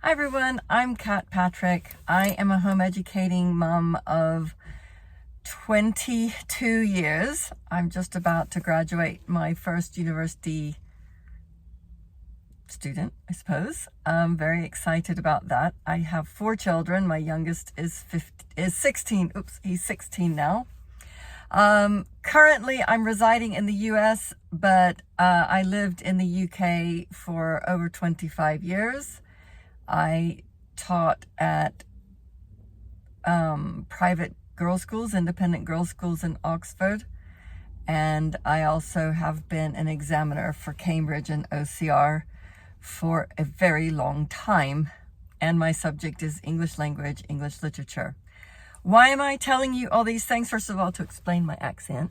Hi everyone, I'm Kat Patrick. I am a home educating mom of 22 years. I'm just about to graduate my first university student, I suppose. I'm very excited about that. I have 4 children. My youngest is 16. Oops, he's 16 now. Currently I'm residing in the US, but I lived in the UK for over 25 years. I taught at private girls' schools, independent girls' schools in Oxford, and I also have been an examiner for Cambridge and OCR for a very long time, and my subject is English language, English literature. Why am I telling you all these things? First of all, to explain my accent.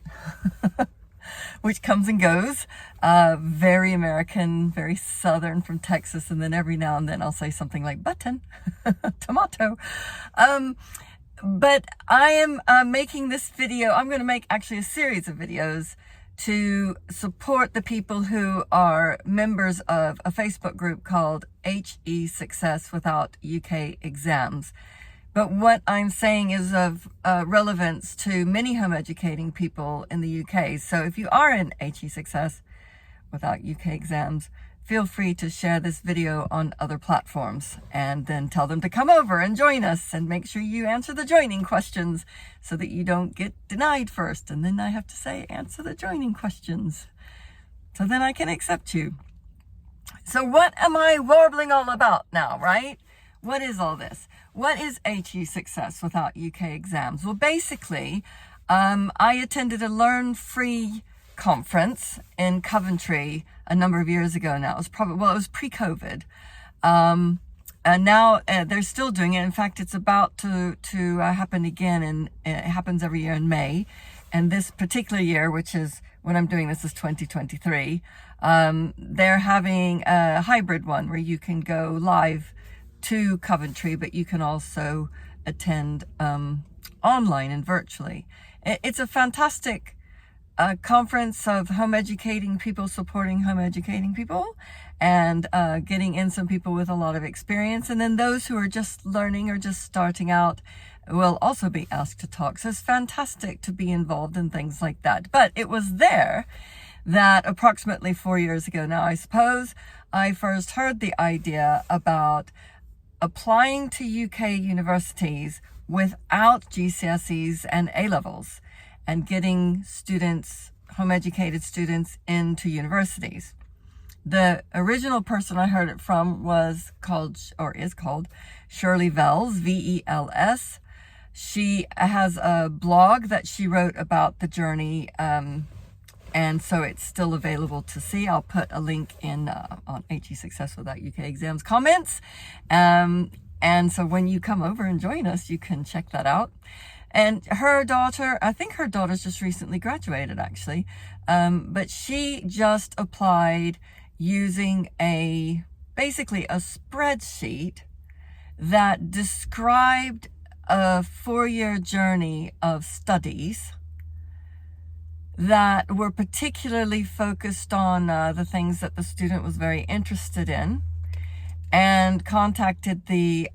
Which comes and goes, very American, very Southern from Texas, and then every now and then I'll say something like button, tomato. But I am making this video. I'm going to make actually a series of videos to support the people who are members of a Facebook group called HE Success Without UK Exams. But what I'm saying is of relevance to many home educating people in the UK. So if you are in HE Success Without UK Exams, feel free to share this video on other platforms and then tell them to come over and join us, and make sure you answer the joining questions so that you don't get denied first. And then I have to say, answer the joining questions. So then I can accept you. So what am I warbling all about now, right? What is all this? What is HE Success Without UK Exams? Well, basically, I attended a Learn Free conference in Coventry a number of years ago now. It was probably, well, it was pre-COVID. And now they're still doing it. In fact, it's about to happen again, and it happens every year in May. And this particular year, which is when I'm doing this, is 2023, they're having a hybrid one where you can go live to Coventry, but you can also attend online and virtually. It's a fantastic conference of home educating people, supporting home educating people, and getting in some people with a lot of experience. And then those who are just learning or just starting out will also be asked to talk. So it's fantastic to be involved in things like that. But it was there that approximately 4 years ago now, I suppose, I first heard the idea about applying to UK universities without GCSEs and A-levels and getting students, home educated students, into universities. The original person I heard it from was called, or is called, Shirley Vels, V-E-L-S. She has a blog that she wrote about the journey, and so it's still available to see. I'll put a link in on HE Success Without UK Exams comments. And so when you come over and join us, you can check that out. And her daughter, I think her daughter's just recently graduated actually, but she just applied using basically a spreadsheet that described a 4-year journey of studies that were particularly focused on the things that the student was very interested in, and contacted the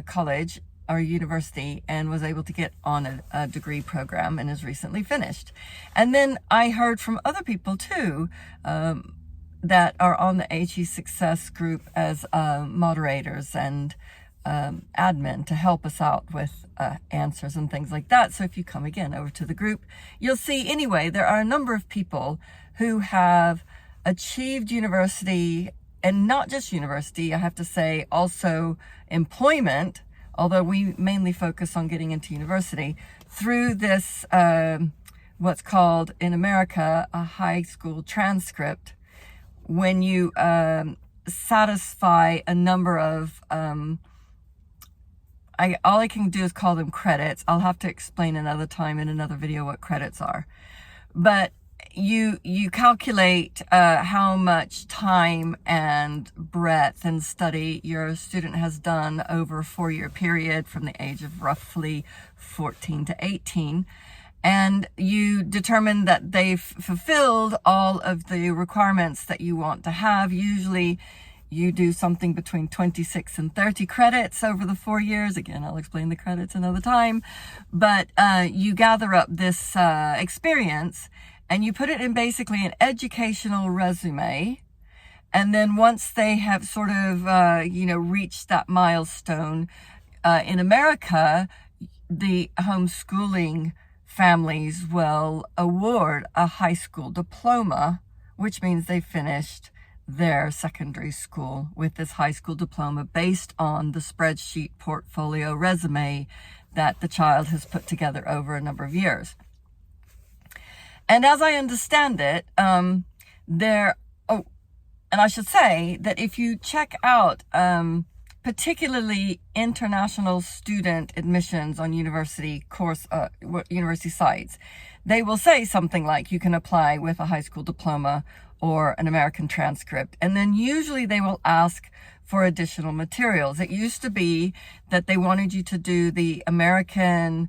college or university and was able to get on a degree program, and is recently finished. And then I heard from other people too that are on the HE Success group as moderators and admin to help us out with answers and things like that. So if you come again over to the group, you'll see anyway, there are a number of people who have achieved university, and not just university, I have to say, also employment, although we mainly focus on getting into university, through this, what's called in America, a high school transcript. When you satisfy a number of all I can do is call them credits. I'll have to explain another time in another video what credits are. But you calculate how much time and breadth and study your student has done over a 4-year period from the age of roughly 14 to 18. And you determine that they've fulfilled all of the requirements that you want to have. Usually You do something between 26 and 30 credits over the 4 years. Again, I'll explain the credits another time. But you gather up this experience and you put it in basically an educational resume. And then once they have sort of, reached that milestone, in America, the homeschooling families will award a high school diploma, which means they finished their secondary school with this high school diploma based on the spreadsheet portfolio resume that the child has put together over a number of years. And as I understand it, and I should say that if you check out particularly international student admissions on university sites, they will say something like you can apply with a high school diploma or an American transcript. And then usually they will ask for additional materials. It used to be that they wanted you to do the American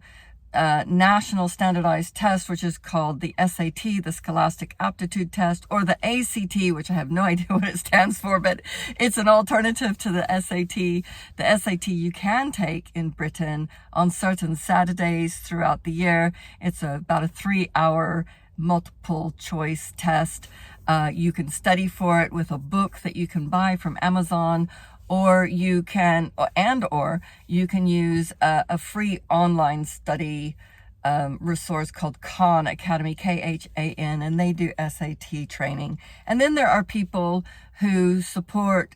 national standardized test, which is called the SAT, the Scholastic Aptitude Test, or the ACT, which I have no idea what it stands for, but it's an alternative to the SAT. The SAT you can take in Britain on certain Saturdays throughout the year. It's about a 3-hour multiple choice test. You can study for it with a book that you can buy from Amazon, or you can use a free online study resource called Khan Academy, KHAN, and they do SAT training. And then there are people who support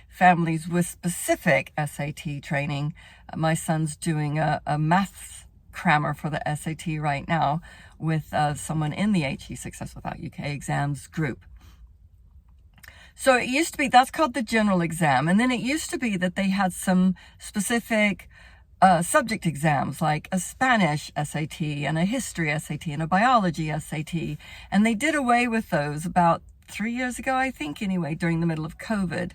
families with specific SAT training. My son's doing a maths crammer for the SAT right now with someone in the HE Success Without UK Exams group. So it used to be, that's called the general exam. And then it used to be that they had some specific subject exams, like a Spanish SAT and a history SAT and a biology SAT. And they did away with those about 3 years ago, I think, anyway, during the middle of COVID.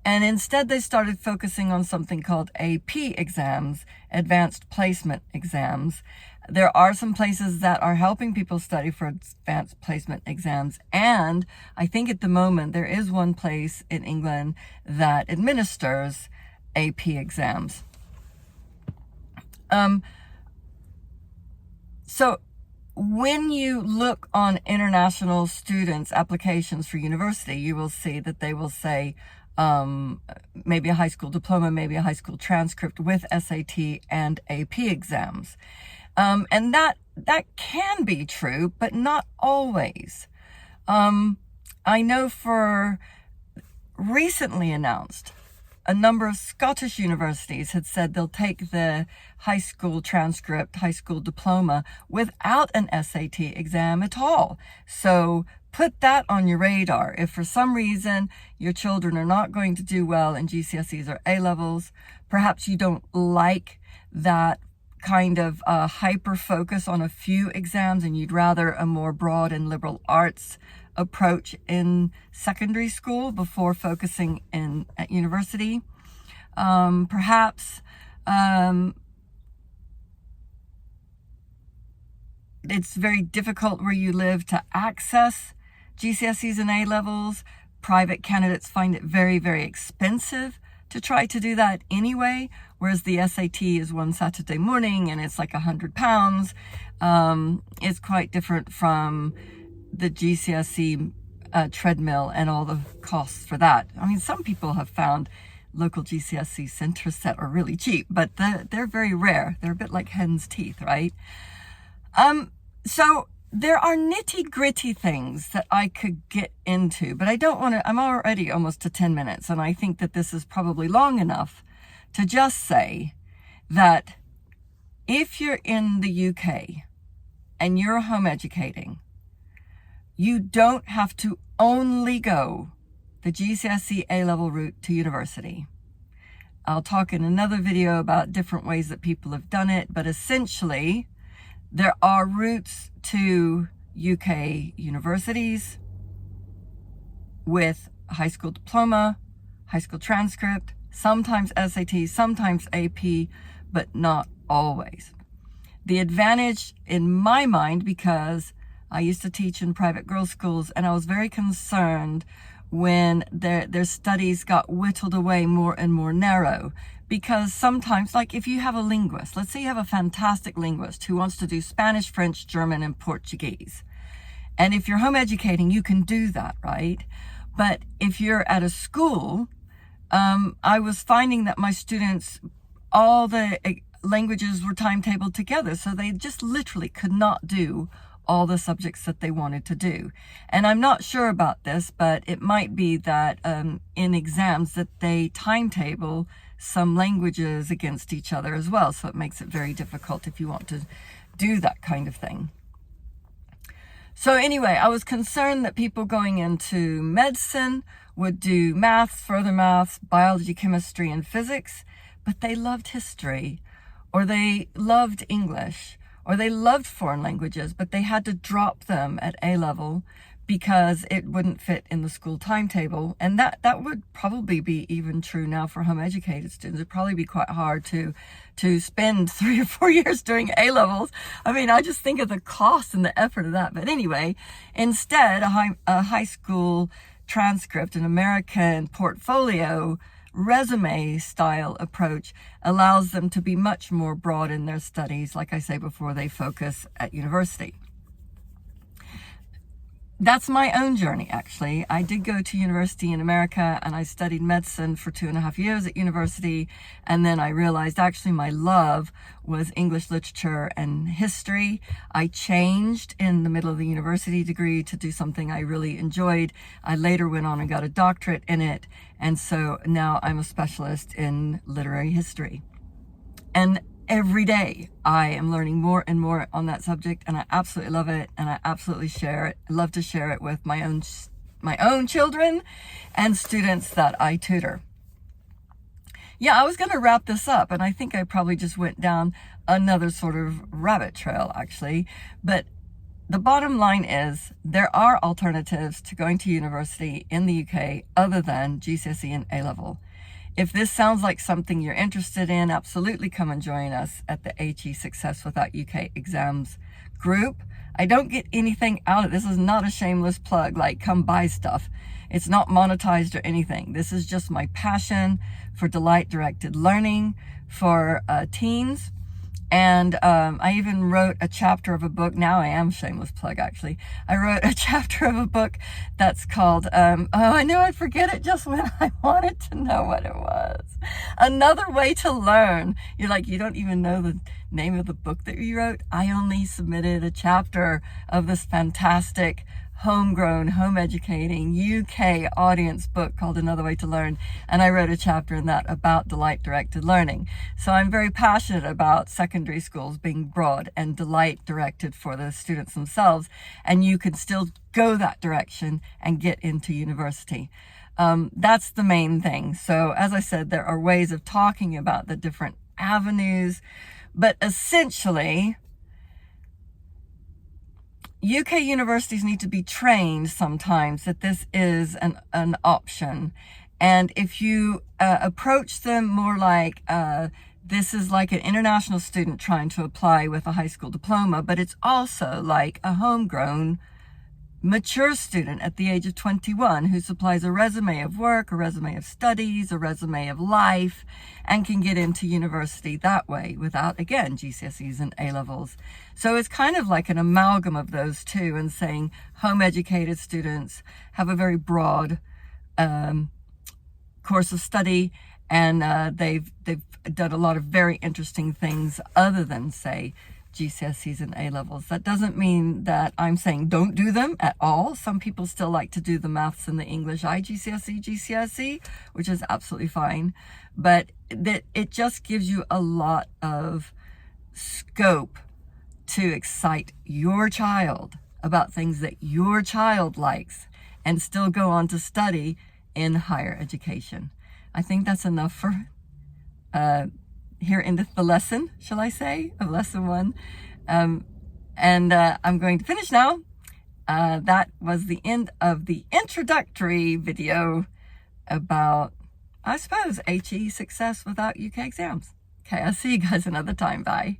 And instead they started focusing on something called AP exams, advanced placement exams. There are some places that are helping people study for advanced placement exams. And I think at the moment there is one place in England that administers AP exams. So when you look on international students' applications for university, you will see that they will say, maybe a high school diploma, maybe a high school transcript with SAT and AP exams. And that can be true, but not always. I know for recently announced, a number of Scottish universities had said they'll take the high school transcript, high school diploma without an SAT exam at all. So put that on your radar. If for some reason your children are not going to do well in GCSEs or A-levels, perhaps you don't like that kind of hyper focus on a few exams and you'd rather a more broad and liberal arts approach in secondary school before focusing at university. Perhaps it's very difficult where you live to access GCSEs and A-levels. Private candidates find it very, very expensive to try to do that anyway, whereas the SAT is one Saturday morning and it's like £100. It's quite different from the GCSE treadmill and all the costs for that. I mean, some people have found local GCSE centers that are really cheap, but they're very rare. They're a bit like hen's teeth, right? So there are nitty-gritty things that I could get into, but I don't want to. I'm already almost to 10 minutes, and I think that this is probably long enough to just say that if you're in the UK and you're home educating, you don't have to only go the GCSE A-level route to university. I'll talk in another video about different ways that people have done it, but essentially there are routes to UK universities with a high school diploma, high school transcript, sometimes SAT, sometimes AP, but not always. The advantage in my mind, because I used to teach in private girls' schools and I was very concerned when their studies got whittled away more and more narrow. Because sometimes, like if you have a linguist, let's say you have a fantastic linguist who wants to do Spanish, French, German, and Portuguese. And if you're home educating, you can do that, right? But if you're at a school, I was finding that my students, all the languages were timetabled together. So they just literally could not do all the subjects that they wanted to do. And I'm not sure about this, but it might be that in exams that they timetable some languages against each other as well. So it makes it very difficult if you want to do that kind of thing. So anyway, I was concerned that people going into medicine would do maths, further maths, biology, chemistry, and physics, but they loved history, or they loved English, or they loved foreign languages, but they had to drop them at A level because it wouldn't fit in the school timetable. And that would probably be even true now for home educated students. It'd probably be quite hard to spend 3 or 4 years doing A levels. I mean, I just think of the cost and the effort of that. But anyway, instead, a high school transcript, an American portfolio resume style approach allows them to be much more broad in their studies, like I say, before they focus at university. That's my own journey, actually. I did go to university in America and I studied medicine for 2.5 years at university. And then I realized actually my love was English literature and history. I changed in the middle of the university degree to do something I really enjoyed. I later went on and got a doctorate in it. And so now I'm a specialist in literary history. And every day I am learning more and more on that subject, and I absolutely love it, and I absolutely share it. I love to share it with my own children and students that I tutor. Yeah, I was going to wrap this up, and I think I probably just went down another sort of rabbit trail, actually. But the bottom line is there are alternatives to going to university in the UK other than GCSE and A-level. If this sounds like something you're interested in, absolutely come and join us at the HE Success Without UK Exams group. I don't get anything out of this. This is not a shameless plug, like come buy stuff. It's not monetized or anything. This is just my passion for delight-directed learning for teens. And I even wrote a chapter of a book. Now I am shameless plug, actually. I wrote a chapter of a book that's called, I know I forget it just when I wanted to know what it was. Another Way to Learn. You're like, you don't even know the name of the book that you wrote? I only submitted a chapter of this fantastic homegrown, home educating UK audience book called Another Way to Learn. And I wrote a chapter in that about delight-directed learning. So I'm very passionate about secondary schools being broad and delight-directed for the students themselves. And you can still go that direction and get into university. That's the main thing. So as I said, there are ways of talking about the different avenues, but essentially, UK universities need to be trained sometimes that this is an option. And if you approach them more like this is like an international student trying to apply with a high school diploma, but it's also like a homegrown, mature student at the age of 21 who supplies a resume of work, a resume of studies, a resume of life, and can get into university that way without, again, GCSEs and A-levels. So it's kind of like an amalgam of those two, and saying home educated students have a very broad course of study, and they've done a lot of very interesting things other than, say, GCSEs and A-levels. That doesn't mean that I'm saying don't do them at all. Some people still like to do the maths and the English GCSE, which is absolutely fine. But it just gives you a lot of scope to excite your child about things that your child likes and still go on to study in higher education. I think that's enough for here in the lesson, shall I say, of lesson 1. I'm going to finish now. That was the end of the introductory video about, I suppose, HE Success Without UK Exams. Okay, I'll see you guys another time. Bye.